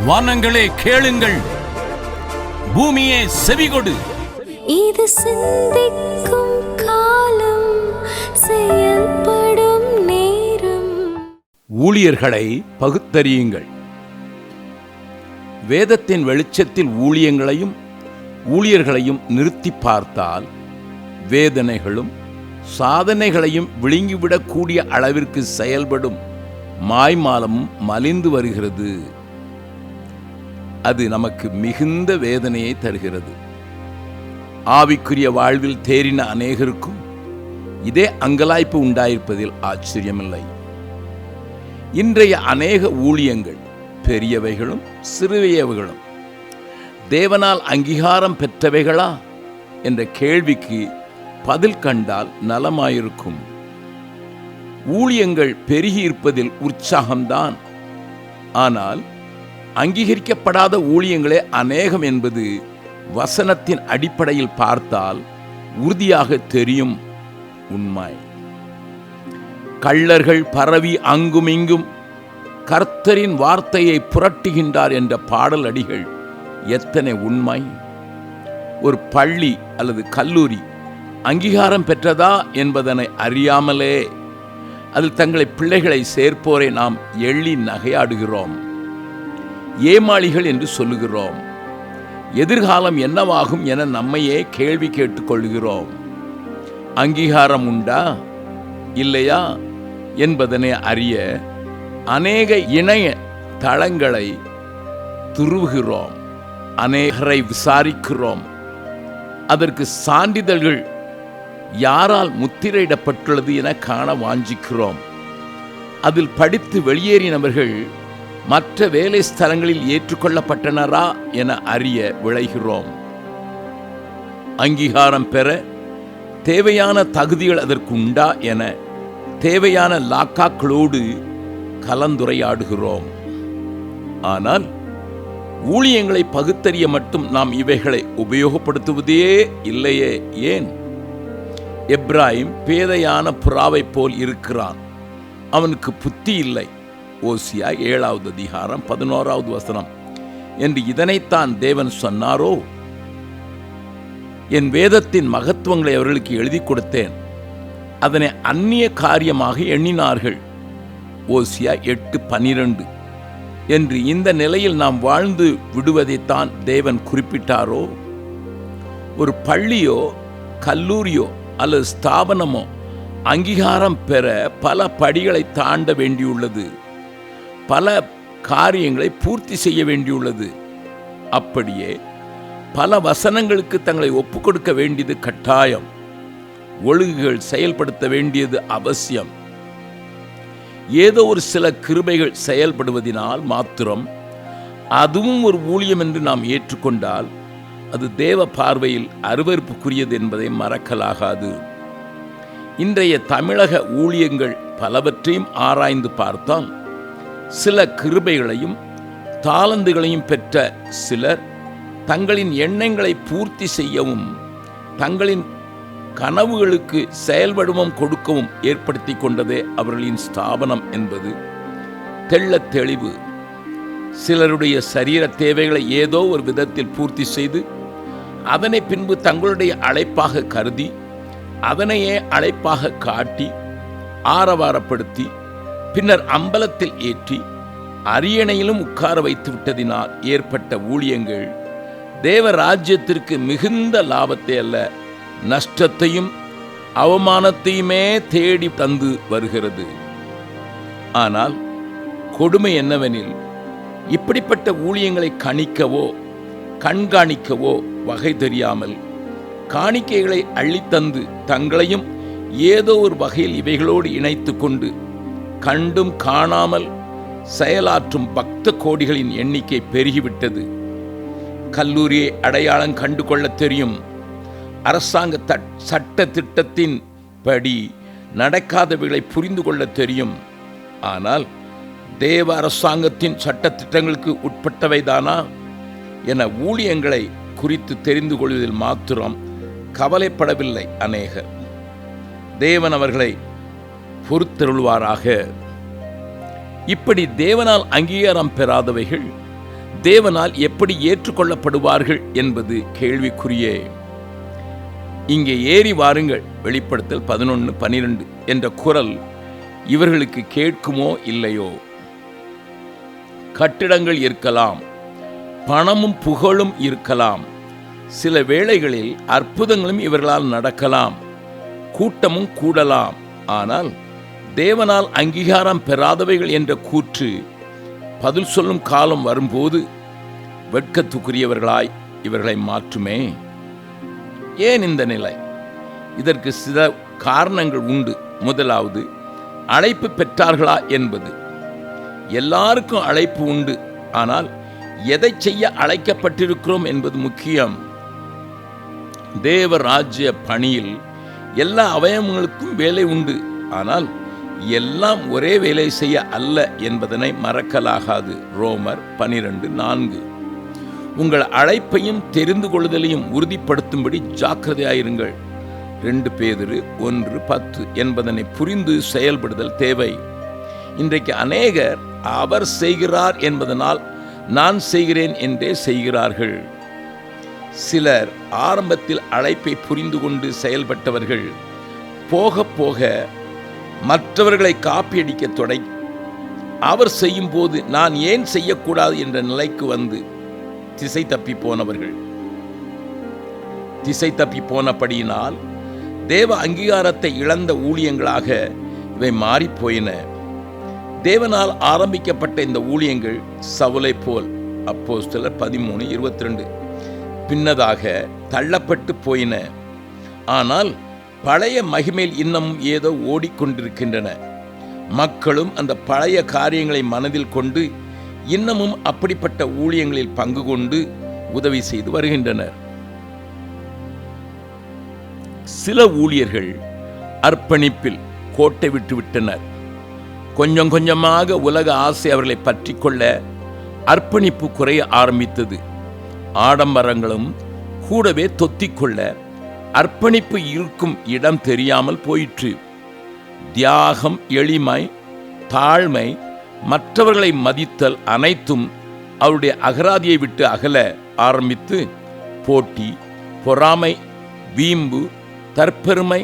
வானங்களே கேளுங்கள், பூமியே செவிகொடு. இது சிந்திக்கும் காலம், செயல்படும் நேரம். ஊழியர்களை பகுத்தறியுங்கள். வேதத்தின் வெளிச்சத்தில் ஊழியர்களையும் நிறுத்தி பார்த்தால் வேதனைகளும் சாதனைகளையும் விழுங்கிவிடக்கூடிய அளவிற்கு செயல்படும் மாய்மாலமும் மலிந்து வருகிறது. அது நமக்கு மிகுந்த வேதனையை தருகிறது. ஆவிக்குரிய வாழ்வில் தேறின அநேகருக்கும் இதே அங்கலாய்ப்பு உண்டாயிருப்பதில் ஆச்சரியமில்லை. இன்றைய அநேக ஊழியங்கள், பெரியவைகளும் சிறியவைகளும், தேவனால் அங்கீகாரம் பெற்றவைகளா என்ற கேள்விக்கு பதில் கண்டால் நலமாயிருக்கும். ஊழியங்கள் பெருகி இருப்பதில் உற்சாகம்தான். ஆனால் அங்கீகரிக்கப்படாத ஊழியங்களே அநேகம் என்பது வசனத்தின் அடிப்படையில் பார்த்தால் உறுதியாக தெரியும் உண்மை. கள்ளர்கள் பரவி அங்குமிங்கும் கர்த்தரின் வார்த்தையை புரட்டுகின்றார் என்ற பாடல் அடிகள் எத்தனை உண்மை! ஒரு பள்ளி அல்லது கல்லூரி அங்கீகாரம் பெற்றதா என்பதனை அறியாமலே அதில் தங்களை பிள்ளைகளை சேர்ப்போரை நாம் எள்ளி நகையாடுகிறோம். ஏமாளிகள் என்று சொல்லுகிறோம். எதிர்காலம் என்னவாகும் என நம்மையே கேள்வி கேட்டுக்கொள்கிறோம். அங்கீகாரம் உண்டா இல்லையா என்பதனை அறிய அநேக இணைய தளங்களை துருவுகிறோம், அநேகரை விசாரிக்கிறோம். அதற்கு சான்றிதழ்கள் யாரால் முத்திரையிடப்பட்டுள்ளது என காண வாஞ்சிக்கிறோம். அதில் படித்து வெளியேறினவர்கள் மற்ற வேலை ஸ்தலங்களில் ஏற்றுக்கொள்ளப்பட்டனரா என அறிய விளைகிறோம். அங்கீகாரம் பெற தேவையான தகுதிகள் அதற்கு உண்டா என தேவையான லாக்காக்களோடு கலந்துரையாடுகிறோம். ஆனால் ஊழியங்களை பகுத்தறிய மட்டும் நாம் இவைகளை உபயோகப்படுத்துவதே இல்லையே. ஏன்? எப்ராயிம் பேதையான புறாவை போல் இருக்கிறான், அவனுக்கு புத்தி இல்லை. ஓசியா 7வது அதிகாரம் 11வது வசனம் என்று இதனைத்தான் தேவன் சொன்னாரோ? என் வேதத்தின் மகத்துவங்களை அவர்களுக்கு எழுதி கொடுத்தேன், அதனை அந்நிய காரியமாக எண்ணினார்கள். ஓசியா 8:12 என்று இந்த நிலையில் நாம் வாழ்ந்து விடுவதைத்தான் தேவன் குறிப்பிட்டாரோ? ஒரு பள்ளியோ கல்லூரியோ அல்லது ஸ்தாபனமோ அங்கீகாரம் பெற பல படிகளை தாண்ட வேண்டியுள்ளது, பல காரியங்களை பூர்த்தி செய்ய வேண்டியுள்ளது. அப்படியே பல வசனங்களுக்கு தங்களை ஒப்புக் கொடுக்க வேண்டியது கட்டாயம், ஒழுங்குகள் செயல்படுத்த வேண்டியது அவசியம். ஏதோ ஒரு சில கிருபைகள் செயல்படுவதனால் மாத்திரம் அதுவும் ஒரு ஊழியம் என்று நாம் ஏற்றுக்கொண்டால் அது தேவ பார்வையில் அருவருப்புக்குரியது என்பதை மறக்கலாகாது. இன்றைய தமிழக ஊழியங்கள் பலவற்றையும் ஆராய்ந்து பார்த்தால் சில கிருபைகளையும் தாளந்துகளையும் பெற்ற சிலர் தங்களின் எண்ணங்களை பூர்த்தி செய்யவும் தங்களின் கனவுகளுக்கு செயல்வடிவம் கொடுக்கவும் ஏற்படுத்தி கொண்டதே அவர்களின் ஸ்தாபனம் என்பது தெள்ளத் தெளிவு. சிலருடைய சரீர தேவைகளை ஏதோ ஒரு விதத்தில் பூர்த்தி செய்து அதனை பின்பு தங்களுடைய அழைப்பாக கருதி அதனையே அழைப்பாக காட்டி ஆரவாரப்படுத்தி பின்னர் அம்பலத்தில் ஏற்றி அரியணையிலும் உட்கார வைத்து விட்டதினால் ஏற்பட்ட ஊழியங்கள் தேவ ராஜ்யத்திற்கு மிகுந்த லாபத்தை அல்ல, நஷ்டத்தையும் அவமானத்தையுமே தேடி தந்து வருகிறது. ஆனால் கொடுமை என்னவெனில், இப்படிப்பட்ட ஊழியங்களை கணிக்கவோ கண்காணிக்கவோ வகை தெரியாமல் காணிக்கைகளை அள்ளித்தந்து தங்களையும் ஏதோ ஒரு வகையில் இவைகளோடு இணைத்து கொண்டு கண்டும் காணாமல் செயலாற்றும் பக்த கோடிகளின் எண்ணிக்கை பெருகிவிட்டது. கல்லூரியை அடையாளம் கண்டு கொள்ள தெரியும், அரசாங்க சட்ட திட்டத்தின் படி நடக்காதவைகளை புரிந்து கொள்ள தெரியும். ஆனால் தேவ அரசாங்கத்தின் சட்ட திட்டங்களுக்கு உட்பட்டவைதானா என ஊழியங்களை குறித்து தெரிந்து கொள்வதில் மாத்திரம் கவலைப்படவில்லை அநேகர். தேவன் அவர்களை பொறுத்தருள்வாராக. இப்படி தேவனால் அங்கீகாரம் பெறாதவைகள் தேவனால் எப்படி ஏற்றுக்கொள்ளப்படுவார்கள் என்பது கேள்விக்குரியே. இங்கே ஏறி வாருங்கள், வெளிப்படுத்தல் 11:12 என்ற குரல் இவர்களுக்கு கேட்குமோ இல்லையோ? கட்டிடங்கள் இருக்கலாம், பணமும் புகழும் இருக்கலாம், சில வேளைகளில் அற்புதங்களும் இவர்களால் நடக்கலாம், கூட்டமும் கூடலாம். ஆனால் தேவனால் அங்கீகாரம் பெறாதவைகள் என்ற கூற்று பதில் சொல்லும் காலம் வரும்போது வெட்கத்துக்குரியவர்களாய் இவர்களை மாற்றுமே. ஏன் இந்த நிலை? இதற்கு சில காரணங்கள் உண்டு. முதலாவது, அழைப்பு பெற்றார்களா என்பது. எல்லாருக்கும் அழைப்பு உண்டு, ஆனால் எதை செய்ய அழைக்கப்பட்டிருக்கிறோம் என்பது முக்கியம். தேவ ராஜ்ய பணியில் எல்லா அவயவங்களுக்கும் வேலை உண்டு, ஆனால் எல்லாம் ஒரே வேலை செய்ய அல்ல என்பதனை மறக்கலாகாது. ரோமர் 12:4. உங்கள் அழைப்பையும் தெரிந்து கொள்ளுதலையும் உறுதிப்படுத்தும்படி ஜாக்கிரதையாயிருங்கள். 2 பேதுரு 1:10 என்பதனை புரிந்து செயல்படுதல் தேவை. இன்றைக்கு அநேகர் அவர் செய்கிறார் என்பதனால் நான் செய்கிறேன் என்றே செய்கிறார்கள். சிலர் ஆரம்பத்தில் அழைப்பை புரிந்து கொண்டு செயல்பட்டவர்கள் போக போக மற்றவர்களை காப்பியடிக்க தொடங்கி அவர் செய்யும் போது நான் ஏன் செய்யக்கூடாது என்ற நிலைக்கு வந்து திசை தப்பி போனவர்கள். திசை தப்பி போனபடியினால் தேவ அங்கீகாரத்தை இழந்த ஊழியங்களாக இவை மாறிப்போயின. தேவனால் ஆரம்பிக்கப்பட்ட இந்த ஊழியங்கள் சவுலை போல், அப்போஸ்தலர் 13:22, பின்னதாக தள்ளப்பட்டு போயின. ஆனால் பழைய மகிமையில் இன்னமும் ஏதோ ஓடிக்கொண்டிருக்கின்றன. மக்களும் அந்த பழைய காரியங்களை மனதில் கொண்டு இன்னமும் அப்படிப்பட்ட ஊழியங்களில் பங்கு கொண்டு உதவி செய்து வருகின்றனர். சில ஊழியர்கள் அர்ப்பணிப்பில் கோட்டை விட்டுவிட்டனர். கொஞ்சம் கொஞ்சமாக உலக ஆசை அவர்களை பற்றி கொள்ள அர்ப்பணிப்பு குறைய ஆரம்பித்தது. ஆடம்பரங்களும் கூடவே தொத்திக்கொள்ள அர்ப்பணிப்பு இருக்கும் இடம் தெரியாமல் போயிற்று. தியாகம், எளிமை, தாழ்மை, மற்றவர்களை மதித்தல் அனைத்தும் அவருடைய அகராதியை விட்டு அகல ஆரம்பித்து போட்டி, பொறாமை, வீம்பு, தற்பெருமை,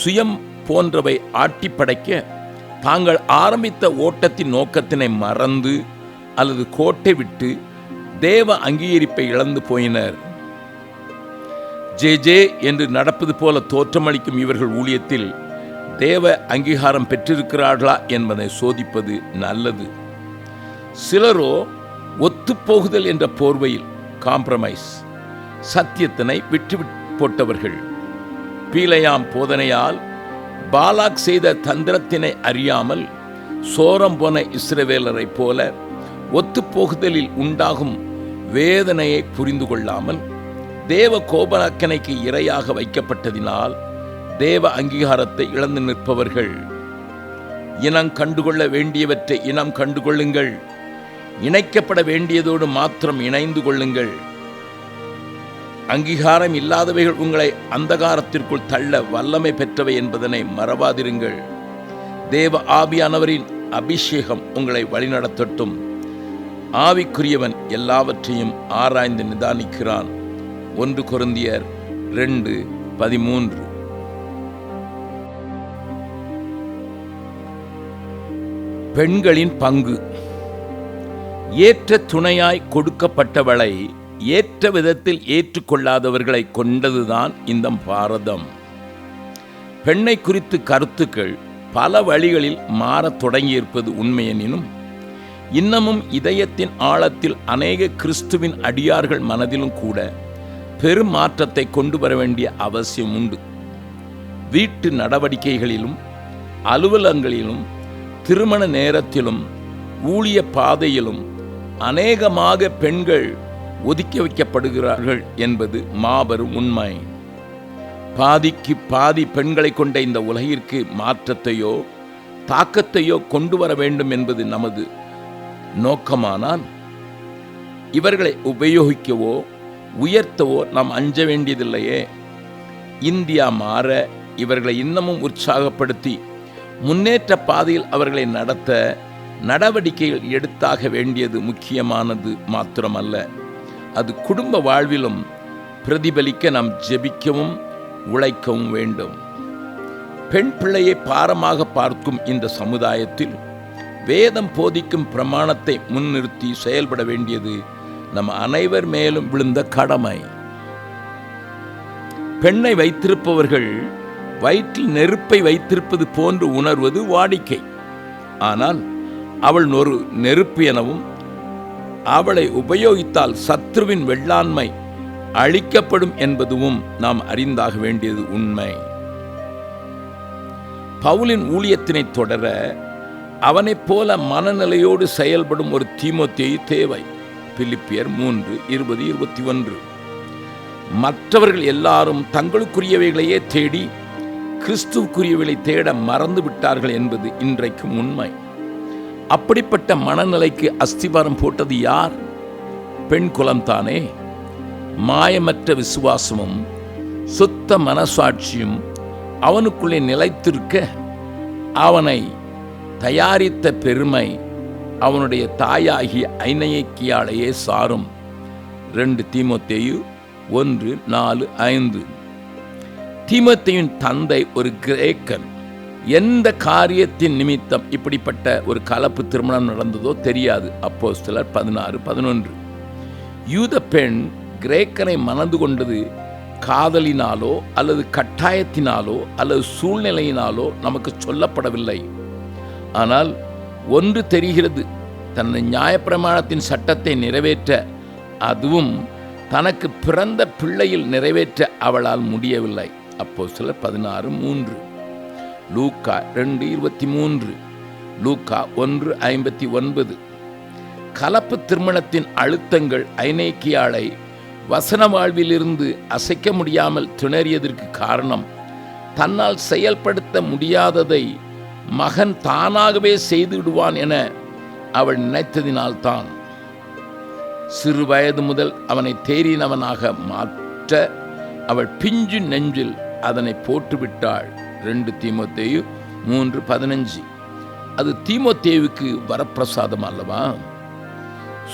சுயம் போன்றவை ஆட்டி படைக்க தாங்கள் ஆரம்பித்த ஓட்டத்தின் நோக்கத்தினை மறந்து அல்லது கோட்டை விட்டு தேவ அங்கீகரிப்பை இழந்து போயினர். ஜே என்று நடப்பது போல தோற்றமளிக்கும் இவர்கள் ஊழியத்தில் தேவ அங்கீகாரம் பெற்றிருக்கிறார்களா என்பதை சோதிப்பது நல்லது. சிலரோ ஒத்துப்போகுதல் என்ற போர்வையில் காம்ப்ரமைஸ் சத்தியத்தினை விட்டு போட்டவர்கள். பீலையாம் போதனையால் பாலாக் செய்த தந்திரத்தினை அறியாமல் சோரம் போன இஸ்ரவேலரை போல ஒத்துப்போகுதலில் உண்டாகும் வேதனையை புரிந்து கொள்ளாமல் தேவ கோபராக்கனைக்கு இரையாக வைக்கப்பட்டதினால் தேவ அங்கீகாரத்தை இழந்து நிற்பவர்கள். இனம் கண்டுகொள்ள வேண்டியவற்றை இனம் கண்டுகொள்ளுங்கள், இணைக்கப்பட வேண்டியதோடு மாத்திரம் இணைந்து கொள்ளுங்கள். அங்கீகாரம் இல்லாதவைகள் உங்களை அந்தகாரத்திற்குள் தள்ள வல்லமை பெற்றவை என்பதனை மறவாதிருங்கள். தேவ ஆவியானவரின் அபிஷேகம் உங்களை வழிநடத்தட்டும். ஆவிக்குரியவன் எல்லாவற்றையும் ஆராய்ந்து நிதானிக்கிறான். 1 கொரிந்தியர் 2:13. பெண்களின் பங்கு. ஏற்ற துணையாய் கொடுக்கப்பட்டவளை ஏற்ற விதத்தில் ஏற்றுக்கொள்ளாதவர்களை கொண்டதுதான் இந்த பாரதம். பெண்ணை குறித்து கருத்துக்கள் பல வழிகளில் மாறத் தொடங்கியிருப்பது உண்மையெனினும் இன்னமும் இதயத்தின் ஆழத்தில் அநேக கிறிஸ்துவின் அடியார்கள் மனதிலும் கூட பெரும் மாற்றத்தை கொண்டு வர வேண்டிய அவசியம் உண்டு. வீட்டு நடவடிக்கைகளிலும் அலுவலகங்களிலும் திருமண நேரத்திலும் ஊழிய பாதையிலும் அநேகமாக பெண்கள் ஒதுக்கி வைக்கப்படுகிறார்கள் என்பது மாபெரும் உண்மை. பாதிக்கு பாதி பெண்களை கொண்ட இந்த உலகிற்கு மாற்றத்தையோ தாக்கத்தையோ கொண்டு வர வேண்டும் என்பது நமது நோக்கமானால் இவர்களை உபயோகிக்கவோ உயர்த்தவோ நாம் அஞ்ச வேண்டியதில்லையே. இந்தியா மாற இவர்களை இன்னமும் உற்சாகப்படுத்தி முன்னேற்ற பாதையில் அவர்களை நடத்த நடவடிக்கைகள் எடுத்தாக வேண்டியது முக்கியமானது மாத்திரமல்ல, அது குடும்ப வாழ்விலும் பிரதிபலிக்க நாம் ஜெபிக்கவும் உழைக்கவும் வேண்டும். பெண் பிள்ளையை பாரமாக பார்க்கும் இந்த சமுதாயத்தில் வேதம் போதிக்கும் பிரமாணத்தை முன்னிறுத்தி செயல்பட வேண்டியது நம் அனைவர் மேலும் விழுந்த கடமை. பெண்ணை வைத்திருப்பவர்கள் வயிற்றில் நெருப்பை வைத்திருப்பது போன்று உணர்வது வாடிக்கை. ஆனால் அவள் ஒரு நெருப்பு எனவும் அவளை உபயோகித்தால் சத்ருவின் வெள்ளாண்மை அழிக்கப்படும் என்பதும் நாம் அறிந்தாக வேண்டியது உண்மை. பவுலின் ஊழியத்தினை தொடர அவனைப் போல மனநிலையோடு செயல்படும் ஒரு தீமோத்தேயு தேவை. பிலிப்பியர் 3:20-21. மற்றவர்கள் எல்லாரும் தங்களுக்குரியவைகளையே தேடி கிறிஸ்துவுக்குரியவைகளை தேட மறந்து விட்டார்கள் என்பது இன்றைக்கும் உண்மை. அப்படிப்பட்ட மனநிலைக்கு அஸ்திபாரம் போட்டது யார்? பெண் குலம்தானே. மாயமற்ற விசுவாசமும் சுத்த மனசாட்சியும் அவனுக்குள்ளே நிலைத்திருக்க அவனை தயாரித்த பெருமை அவனுடைய தாயாகிய ஐநேக்கியாளையே சாரும். 2 தீமோத்தேயு 1:4-5. தீமோத்தேயுவின் தந்தை ஒரு கிரேக்கன். எந்த காரியத்தின் நிமித்தம் இப்படிப்பட்ட ஒரு கலப்பு திருமணம் நடந்ததோ தெரியாது. அப்போஸ்தலர் 16:11. யூத பெண் கிரேக்கனை மணந்து கொண்டது காதலினாலோ அல்லது கட்டாயத்தினாலோ அல்லது சூழ்நிலையினாலோ நமக்கு சொல்லப்படவில்லை. ஆனால் ஒன்று தெரிகிறது, தனது நியாயப்பிரமாணத்தின் சட்டத்தை நிறைவேற்ற, அதுவும் தனக்கு பிறந்த பிள்ளையில் நிறைவேற்ற அவளால் முடியவில்லை. அப்போஸ்தலர் 16:3. லூக்கா 2:23. லூக்கா 1:59. கலப்பு திருமணத்தின் அழுத்தங்கள் ஐநேக்கியாளை வசன வாழ்விலிருந்து அசைக்க முடியாமல் திணறியதற்கு காரணம், தன்னால் செயல்படுத்த முடியாததை மகன் தானாகவே செய்து விடுவான் என அவள் நினைத்ததினால்தான். சிறு வயது முதல் அவனை தேறினவனாக மாற்ற அவள் பிஞ்சு நெஞ்சில் அதனை போட்டுவிட்டாள். 2 தீமோத்தேயு 3:15. அது தீமோத்தேயுவுக்கு வரப்பிரசாதம் அல்லவா?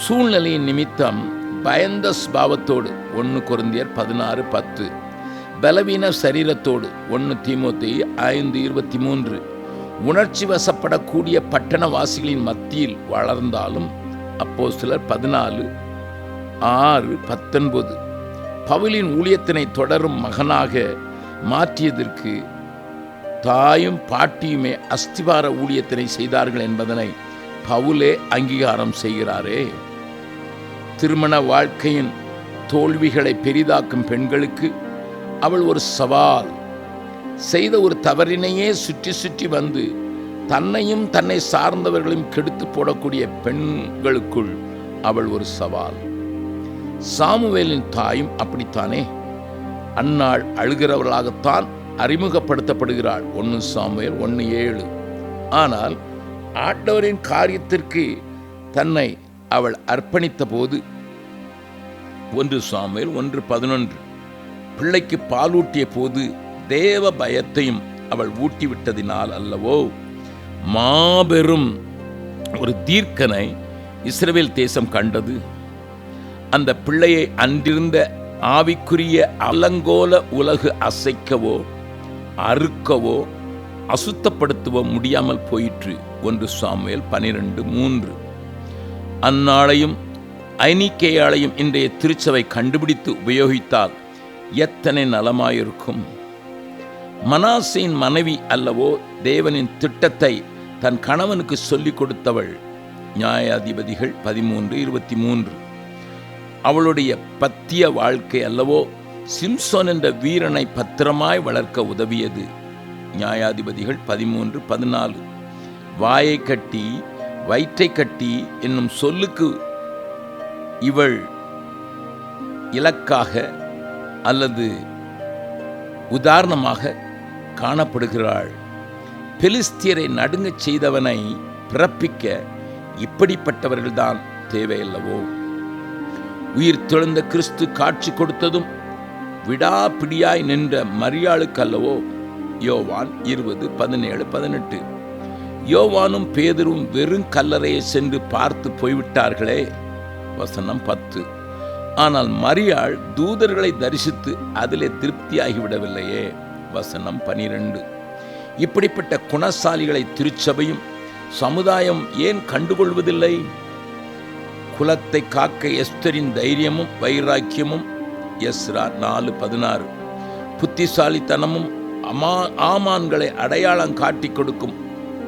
சூழ்நிலையின் நிமித்தம் பயந்த ஸ்பாவத்தோடு 1 கொரிந்தியர் 16:10. பலவீன சரீரத்தோடு 1 தீமோத்தேயு 5:23. உணர்ச்சி வசப்படக்கூடிய பட்டணவாசிகளின் மத்தியில் வளர்ந்தாலும் அப்போஸ்தலர் 14:6-19. பவுலின் ஊழியத்தினை தொடரும் மகனாக மாற்றியதற்கு தாயும் பாட்டியுமே அஸ்திவார ஊழியத்தினை செய்தார்கள் என்பதனை பவுலே அங்கீகாரம் செய்கிறாரே. திருமண வாழ்க்கையின் தோல்விகளை பெரிதாக்கும் பெண்களுக்கு அவள் ஒரு சவால். செய்த ஒரு தவறினையே சுற்றி சுற்றி வந்து தன்னையும் தன்னை சார்ந்தவர்களையும் கெடுத்து போடக்கூடிய பெண்களுக்குள் அவள் ஒரு சவால். சாமுவேலின் தாயும் அப்படித்தானே. அன்னாள் அழுகிறவர்களாகத்தான் அறிமுகப்படுத்தப்படுகிறாள். 1 சாமுவேல் 1:7. ஆனால் ஆண்டவரின் காரியத்திற்கு தன்னை அவள் அர்ப்பணித்த போது 1 சாமுவேல் 1:11. பிள்ளைக்கு பாலூட்டிய போது தேவ பயத்தையும் அவள் ஊட்டிவிட்டதினால் அல்லவோ மாபெரும் ஒரு தீர்க்கனை இஸ்ரவேல் தேசம் கண்டது. அந்த பிள்ளையை அன்றிருந்த ஆவிக்குரிய அலங்கோல உலகு அசைக்கவோ அறுக்கவோ அசுத்தப்படுத்தவோ முடியாமல் போயிற்று. 1 சாமுவேல் 12:3. அந்நாளையும் ஐனிக்கேயாளையும் இன்றைய திருச்சபை கண்டுபிடித்து உபயோகித்தால் எத்தனை நலமாயிருக்கும். மனாசேயின் மனைவி அல்லவோ தேவனின் திட்டத்தை தன் கணவனுக்கு சொல்லிக் கொடுத்தவள். நியாயாதிபதிகள் 13:23. அவளுடைய பத்திய வாழ்க்கை அல்லவோ சிம்சோன் என்ற வீரனை பத்திரமாய் வளர்க்க உதவியது. நியாயாதிபதிகள் 13:14. வாயை கட்டி வயிற்றை கட்டி என்னும் சொல்லுக்கு இவள் இலக்காக அல்லது உதாரணமாக காணப்படுகிறாள். பெலிஸ்தியரை நடுங்கச் செய்தவனை பிறப்பிக்க இப்படிப்பட்டவர்கள்தான் தேவையல்லவோ. உயிர் தெழுந்த கிறிஸ்து காட்சி கொடுத்ததும் விடாப்பிடியாய் நின்ற மரியாளுக்கு அல்லவோ. யோவான் 20:17-18. யோவானும் பேதுரும் வெறும் கல்லறையை சென்று பார்த்து போய்விட்டார்களே. வசனம் 10. ஆனால் மரியாள் தூதர்களை தரிசித்து அதிலே திருப்தியாகிவிடவில்லையே. வசனம் 12. இப்படிப்பட்ட குணசாலிகளை திருச்சபையும் சமுதாயம் ஏன் கண்டுகொள்வதில்லை? குலத்தை காக்க எஸ்தரின் தைரியமும் வைராக்கியமும். எஸ்ரா 4:16. புத்திசாலித்தனமும் ஆமான்களை அடையாளம் காட்டி கொடுக்கும்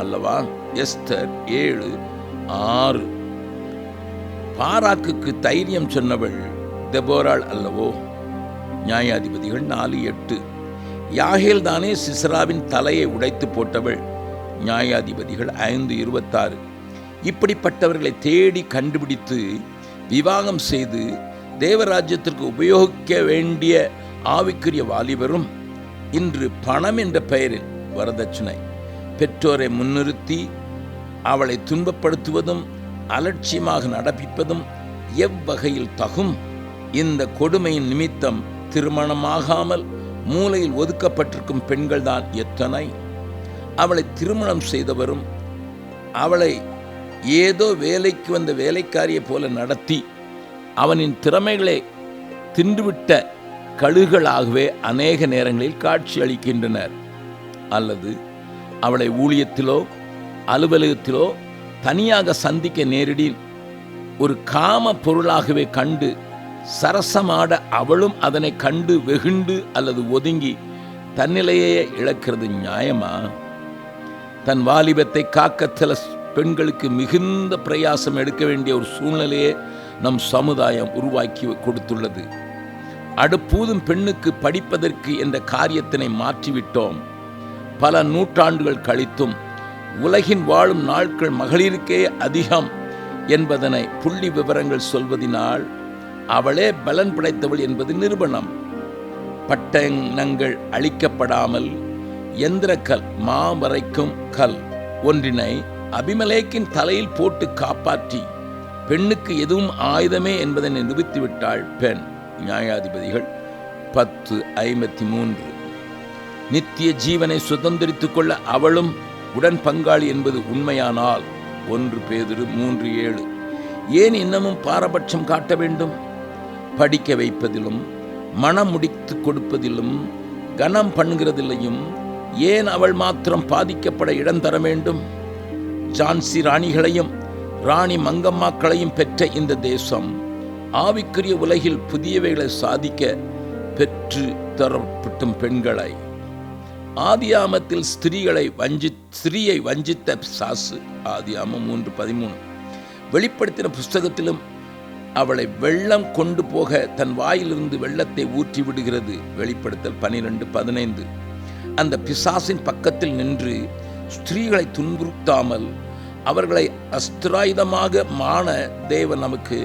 அல்லவா? எஸ்தர் 7:6. பாராக்குக்கு தைரியம் சொன்னவள் தெபோராள் அல்லவோ? நியாயாதிபதிகள் 4:8. யாகேல் தானே சிசராவின் தலையை உடைத்து போட்டவள். நியாயாதிபதிகள் 5:26. இப்படிப்பட்டவர்களை தேடி கண்டுபிடித்து விவாகம் செய்து தேவராஜ்யத்திற்கு உபயோகிக்க வேண்டிய ஆவிக்குரிய வாலிபரும் இன்று பணம் என்ற பெயரில் வரதட்சணை, பெற்றோரை முன்னிறுத்தி அவளை துன்பப்படுத்துவதும் அலட்சியமாக நடப்பிப்பதும் எவ்வகையில் தகும்? இந்த கொடுமையின் நிமித்தம் திருமணமாகாமல் மூலையில் ஒதுக்கப்பட்டிருக்கும் பெண்கள் தான் எத்தனை! அவளை திருமணம் செய்தவரும் அவளை ஏதோ வேலைக்கு வந்த வேலைக்காரியை போல நடத்தி அவனின் திறமைகளை தின்றுவிட்ட கழுகுகளாகவே அநேக நேரங்களில் காட்சி அளிக்கின்றனர். அல்லது அவளை ஊழியத்திலோ அலுவலகத்திலோ தனியாக சந்திக்க நேரிடி ஒரு காம பொருளாகவே கண்டு சரசமாட அவளும் அதனை கண்டு வெகுண்டு அல்லது ஒதுங்கி தன்னிலையே இழக்கிறது நியாயமா? தன் வாலிபத்தை காக்க சில பெண்களுக்கு மிகுந்த பிரயாசம் எடுக்க வேண்டிய ஒரு சூழ்நிலையே நம் சமுதாயம் உருவாக்கி கொடுத்துள்ளது. அடுப்பூதும் பெண்ணுக்கு படிப்பதற்கு என்ற காரியத்தினை மாற்றிவிட்டோம். பல நூற்றாண்டுகள் கழித்தும் உலகின் வாழும் நாட்கள் மகளிருக்கே அதிகம் என்பதனை புள்ளி விவரங்கள் சொல்வதினால் அவளே பலன் படைத்தவள் என்பது நிரூபணம். பட்டணங்கள் அழிக்கப்படாமல் எந்திரக்கல் மாவரைக்கும் கல் ஒன்றினை அபிமெலேக்கின் தலையில் போட்டு காப்பாற்றி பெண்ணுக்கு எதுவும் ஆயுதமே என்பதை நிரூபித்துவிட்டாள் பெண். நியாயாதிபதிகள் 10:53. நித்திய ஜீவனை சுதந்திரித்துக் கொள்ள அவளும் உடன் பங்காளி என்பது உண்மையானால் 1 பேதுரு 3:7. ஏன் இன்னமும் பாரபட்சம் காட்ட வேண்டும்? படிக்க வைப்பதிலும் மனம் முடித்து கொடுப்பதிலும் கனம் பண்ணுகிறதில்லையும் ஏன் அவள் மாத்திரம் பாதிக்கப்பட இடம் தர வேண்டும்? ஜான்சி ராணிகளையும் ராணி மங்கம்மாக்களையும் பெற்ற இந்த தேசம் ஆவிக்குரிய உலகில் புதியவைகளை சாதிக்க பெற்று தரப்பட்டும் பெண்களை ஆதியாமத்தில் ஸ்திரீயை வஞ்சித்த பிசாசு. ஆதியாமம் 3:13. வெளிப்படுத்தின புஸ்தகத்திலும் அவளை வெள்ளம் கொண்டு போக தன் வாயிலிருந்து வெள்ளத்தை ஊற்றி விடுகிறது. வெளிப்படுத்தல் 12:15. அந்த பிசாசின் பக்கத்தில் நின்று ஸ்திரீகளை துன்புறுத்தாமல் அவர்களை அஸ்திராயுதமாக மாண தேவன் நமக்கு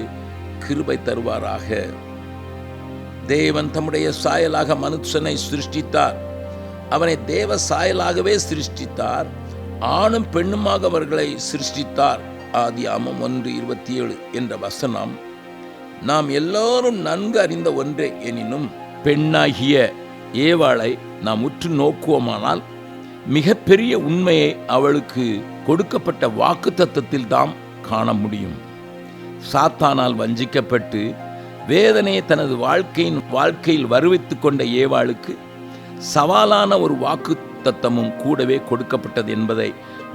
கிருபை தருவாராக. தேவன் தம்முடைய சாயலாக மனுஷனை சிருஷ்டித்தார். அவனை தேவ சாயலாகவே சிருஷ்டித்தார். ஆணும் பெண்ணுமாக அவர்களை சிருஷ்டித்தார். ஆதியாகமம் 1:27 என்ற வசனம் நாம் எல்லோரும் நன்கு அறிந்த ஒன்றே. எனினும் பெண்ணாகிய ஏவாளை நாம் உற்று நோக்குவோமானால் மிகப்பெரிய உண்மையை அவளுக்கு கொடுக்கப்பட்ட வாக்குத்தத்தத்தில் தாம் காண முடியும். சாத்தானால் வஞ்சிக்கப்பட்டு வேதனையை தனது வாழ்க்கையில் வருவித்துக் கொண்ட ஏவாளுக்கு சவாலான ஒரு வாக்குத்தத்தமும் கூடவே கொடுக்கப்பட்டது என்பதை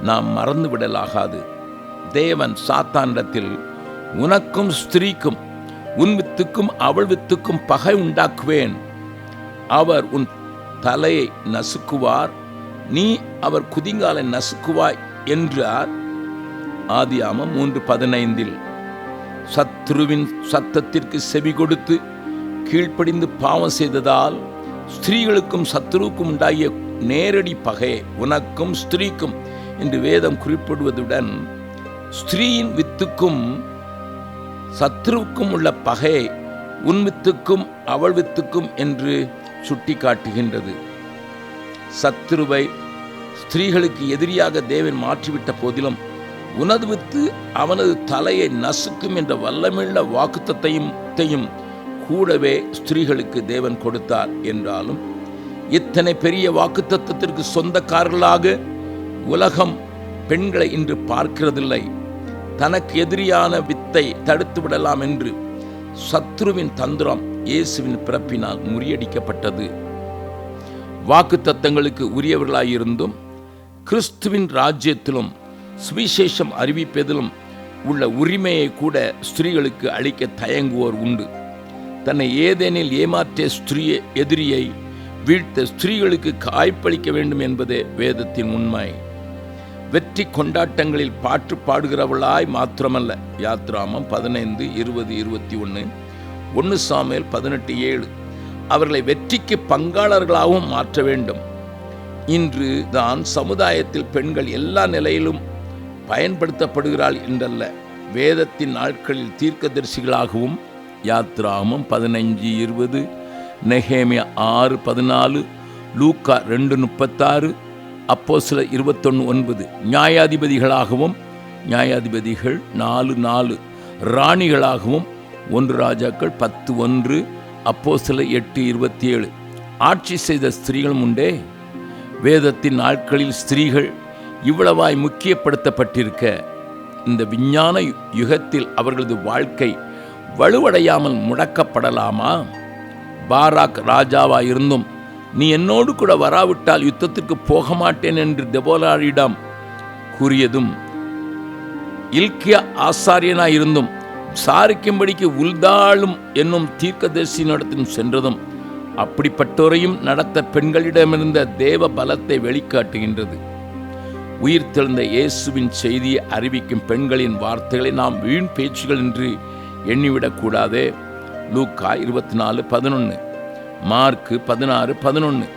நாம் மறந்துவிடலாகாது. தேவன் சாத்தானிடத்தில் உனக்கும் ஸ்திரீக்கும் உன் வித்துக்கும் அவள் வித்துக்கும் பகை உண்டாக்குவேன், அவர் உன் தலையை நசுக்குவார், நீ அவர் குதிங்காலை நசுக்குவாய் என்றார். ஆதியாகமம் 3:15. சத்ருவின் சத்தத்திற்கு செவி கொடுத்து கீழ்ப்படிந்து பாவம் செய்ததால் ஸ்திரீகளுக்கும் சத்ருவுக்கும் உண்டாகிய நேரடி பகை உனக்கும் ஸ்திரீக்கும் என்று வேதம் குறிப்பிடுவதுடன் ஸ்திரீயின் வித்துக்கும் சத்ருவுக்கும் உள்ள பகை உன் வித்துக்கும் அவள் வித்துக்கும் என்று சுட்டி காட்டுகின்றது. சத்ருவை ஸ்திரீகளுக்கு எதிரியாக தேவன் மாற்றிவிட்ட போதிலும் உனது வித்து அவனது தலையை நசுக்கும் என்ற வல்லமையுள்ள வாக்குத்தத்தையும் கூடவே ஸ்திரீகளுக்கு தேவன் கொடுத்தார். என்றாலும் இத்தனை பெரிய வாக்குத்தத்தத்திற்கு சொந்தக்காரர்களாக உலகம் பெண்களை இன்று பார்க்கிறதில்லை. தனக்கு எதிரியான வித்தை தடுத்து விடலாம் என்று சத்ருவின் தந்திரம் இயேசுவின் பிறப்பினால் முறியடிக்கப்பட்டது. வாக்குத்தத்தங்களுக்கு உரியவர்களாயிருந்தும் கிறிஸ்துவின் ராஜ்யத்திலும் சுவிசேஷம் அறிவிப்பதிலும் உள்ள உரிமையை கூட ஸ்திரீகளுக்கு அளிக்க தயங்குவோர் உண்டு. தன்னை ஏதேனில் ஏமாற்றிய எதிரியை வீழ்த்த ஸ்திரீகளுக்கு காய்ப்பளிக்க வேண்டும் என்பதே வேதத்தின் உண்மை. வெற்றி கொண்டாட்டங்களில் பாட்டு பாடுகிறவளாய் மாத்திரமல்ல. யாத்ராமம் 15, 20, 21, 1 சாமுவேல் 18:7 அவர்களை வெற்றிக்கு பங்காளர்களாகவும் மாற்ற வேண்டும். இன்று தான் சமுதாயத்தில் பெண்கள் எல்லா நிலையிலும் பயன்படுத்தப்படுகிறாள் என்றல்ல, வேதத்தின் நாட்களில் தீர்க்கதரிசிகளாகவும். யாத்ராமம் 15:20, நெகேமியா 6:14, லூக்கா 2:36, அப்போஸ்தலர் 21:9 நியாயாதிபதிகளாகவும். நியாயாதிபதிகள் 4:4 ராணிகளாகவும். 1 ராஜாக்கள் 10:1, அப்போஸ்தலர் 8:27 ஆட்சி செய்த ஸ்திரீகளும் உண்டே. வேதத்தின் நாட்களில் ஸ்திரீகள் இவ்வளவாய் முக்கியப்படுத்தப்பட்டிருக்க, இந்த விஞ்ஞான யுகத்தில் அவர்களது வாழ்க்கை வலுவடையாமல் முடக்கப்படலாமா? பாராக் ராஜாவாயிருந்தும் நீ என்னோடு கூட வராவிட்டால் யுத்தத்திற்கு போக மாட்டேன் என்று தெபோராளிடம் கூறியதும், இல்கியா ஆசாரியனாயிருந்தும் விசாரிக்கும்படிக்கு உல்தாளும் என்னும் தீர்க்கதரிசியினிடத்திலும் சென்றதும் அப்படிப்பட்டோரையும் நடத்த பெண்களிடமிருந்த தேவ பலத்தை வெளிக்காட்டுகின்றது. உயிர்த்தெழுந்த இயேசுவின் செய்தியை அறிவிக்கும் பெண்களின் வார்த்தைகளை நாம் வீண் பேச்சுகள் என்று எண்ணிவிடக்கூடாதே. லூக்கா 24:11, மார்க்கு 16:11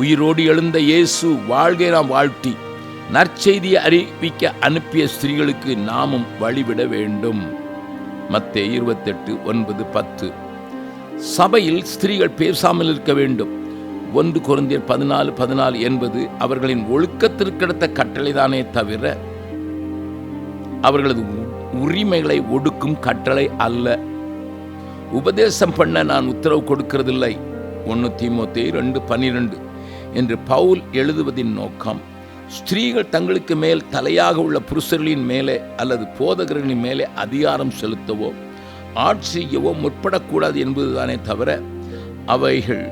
உயிரோடு எழுந்த இயேசு வாழ்கை நாம் வாழ்த்தி நற்செய்தியை அறிவிக்க அனுப்பிய ஸ்திரீகளுக்கு நாமும் வழிவிட வேண்டும். மத்தேயு 28:9-10 சபையில் ஸ்திரீகள் பேசாமல் இருக்க வேண்டும். 1 கொரிந்தியர் 14:14 என்பது அவர்களின் ஒழுக்கத்திற்கடுத்த கட்டளைதானே தவிர அவர்களது உரிமைகளை ஒடுக்கும் கட்டளை அல்ல. உபதேசம் பண்ண நான் உத்தரவு கொடுக்கிறதில்லை. 1 தீமோத்தேயு 2:12 என்று பவுல் எழுதுவதின் நோக்கம், ஸ்திரீகள் தங்களுக்கு மேல் தலையாக உள்ள புருஷர்களின் மேலே அல்லது போதகர்களின் மேலே அதிகாரம் செலுத்தவோ ஆட்சி செய்யவோ முற்படக்கூடாது என்பதுதானே தவிர அவைகள்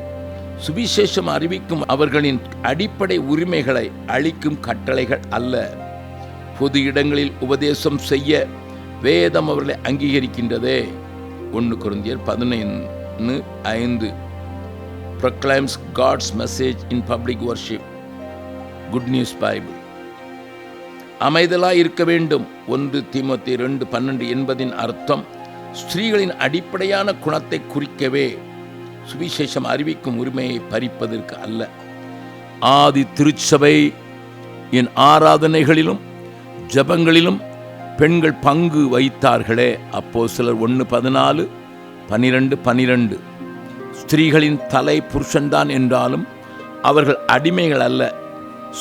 சுவிசேஷம் அறிவிக்கும் அவர்களின் அடிப்படை உரிமைகளை அளிக்கும் கட்டளைகள் அல்ல. பொது இடங்களில் உபதேசம் செய்ய வேதம் அவர்களை அங்கீகரிக்கின்றதே. 1 கொரிந்தியர் 15:5 proclaims God's message in public worship. Good News Bible. அமைதலாய் இருக்க வேண்டும். 1 தீமோத்தேயு 2:12 என்பதின் அர்த்தம் ஸ்திரீகளின் அடிப்படையான குணத்தை குறிக்கவே, சுவிசேஷம் அறிவிக்கும் உரிமையை பறிப்பதற்கு அல்ல. ஆதி திருச்சபை என் ஆராதனைகளிலும் ஜபங்களிலும் பெண்கள் பங்கு வைத்தார்களே. அப்போஸ்தலர் 1:14, 12:12 ஸ்திரீகளின் தலை புருஷன்தான் என்றாலும் அவர்கள் அடிமைகள் அல்ல,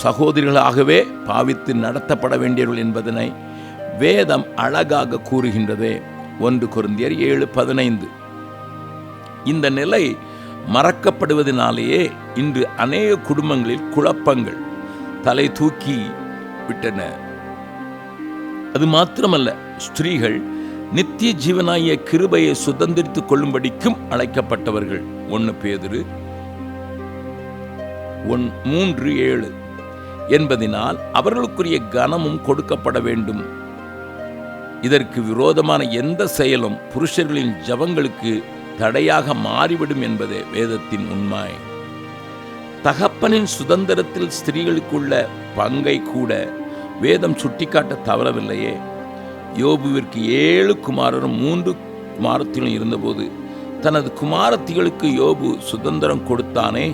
சகோதரிகளாகவே பாவித்து நடத்தப்பட வேண்டியவர்கள் என்பதனை வேதம் அழகாக கூறுகின்றதே. 1 கொரிந்தியர் 7:15 இந்த நிலை மறக்கப்படுவதனாலேயே இன்று அநேக குடும்பங்களில் குழப்பங்கள் தலை தூக்கி விட்டன. அது மாத்திரமல்ல, ஸ்திரீகள் நித்திய ஜீவனாகிய கிருபையை சுதந்திரித்துக் கொள்ளும்படிக்கும் அழைக்கப்பட்டவர்கள். 1 பேதுரு 3:7 என்பதினால் அவர்களுக்குரிய கனமும் கொடுக்கப்பட வேண்டும். இதற்கு விரோதமான எந்த செயலும் புருஷர்களின் ஜபங்களுக்கு தடையாக மாறிவிடும் என்பதே வேதத்தின் உண்மை. தகப்பனின் சுதந்திரத்தில் ஸ்திரீகளுக்குள்ள பங்கை கூட வேதம் சுட்டிக்காட்ட தவறவில்லையே. யோபுவிற்கு 7 குமாரரும் 3 குமாரத்திலும் இருந்தபோது தனது குமாரத்திகளுக்கு யோபு சுதந்திரம் கொடுத்தானே.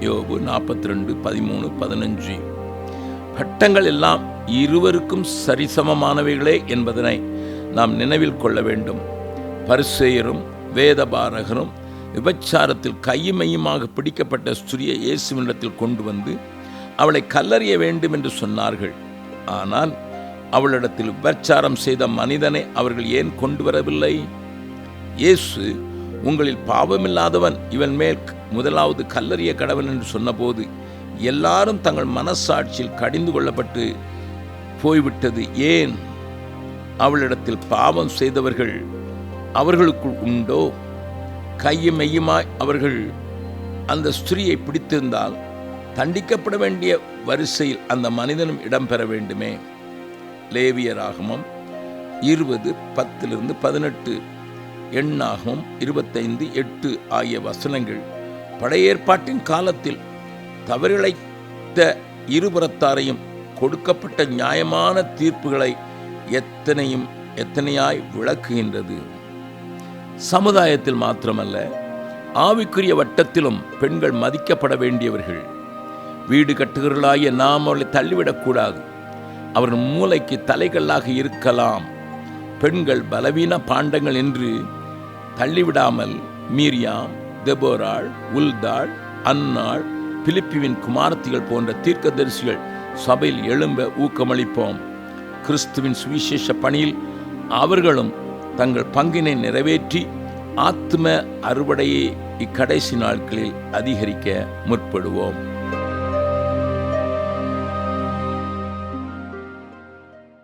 யோபு 42:13-15 பட்டங்கள் எல்லாம் இருவருக்கும் சரிசமமானவைகளே என்பதனை நாம் நினைவில் கொள்ள வேண்டும். பரிசேயரும் வேதபாரகரும் விபச்சாரத்தில் கையுமையுமாக பிடிக்கப்பட்ட ஸ்திரியை இயேசுவினிடத்தில் கொண்டு வந்து அவளை கல்லறிய வேண்டும் என்று சொன்னார்கள். ஆனால் அவளிடத்தில் விபச்சாரம் செய்த மனிதனை அவர்கள் ஏன் கொண்டு வரவில்லை? இயேசு, உங்களில் பாவமில்லாதவன் இவன் மேல் முதலாவது கல்லறிய கடவன் என்று சொன்னபோது எல்லாரும் தங்கள் மனசாட்சியில் கடிந்து கொள்ளப்பட்டு போய்விட்டது. ஏன்? அவளிடத்தில் பாவம் செய்தவர்கள் அவர்களுக்குள் உண்டோ? கையும் மெய்யுமாய் அவர்கள் அந்த ஸ்திரீயை பிடித்திருந்தால் தண்டிக்கப்பட வேண்டிய வரிசையில் அந்த மனிதனும் இடம்பெற வேண்டுமே. லேவியராகமம் 20:10-18, எண்ணாகமம் 25:8 ஆகிய வசனங்கள் பழைய காலத்தில் தவறிழைத்த இருபுறத்தாரையும் கொடுக்கப்பட்ட நியாயமான தீர்ப்புகளை எத்தனையாய் விளக்குகின்றது. சமுதாயத்தில் மாத்திரமல்ல, ஆவிக்குரிய வட்டத்திலும் பெண்கள் மதிக்கப்பட வேண்டியவர்கள். வீடு கட்டுகிறவர்களாகிய நாம் அவர்களை தள்ளிவிடக்கூடாது. அவர்கள் மூளைக்கு தலைகளாக இருக்கலாம். பெண்கள் பலவீன பாண்டங்கள் என்று தள்ளிவிடாமல் மீரியாம், தெபோராள், உல்தாள், அன்னாள், பிலிப்பிவின் குமாரத்திகள் போன்ற தீர்க்கதரிசிகள் சபையில் எழும்ப ஊக்கமளிப்போம். கிறிஸ்துவின் சுவிசேஷ பணியில் அவர்களும் தங்கள் பங்கினை நிறைவேற்றி ஆத்ம அறுவடையை இக்கடைசி நாட்களில் அதிகரிக்க முற்படுவோம்.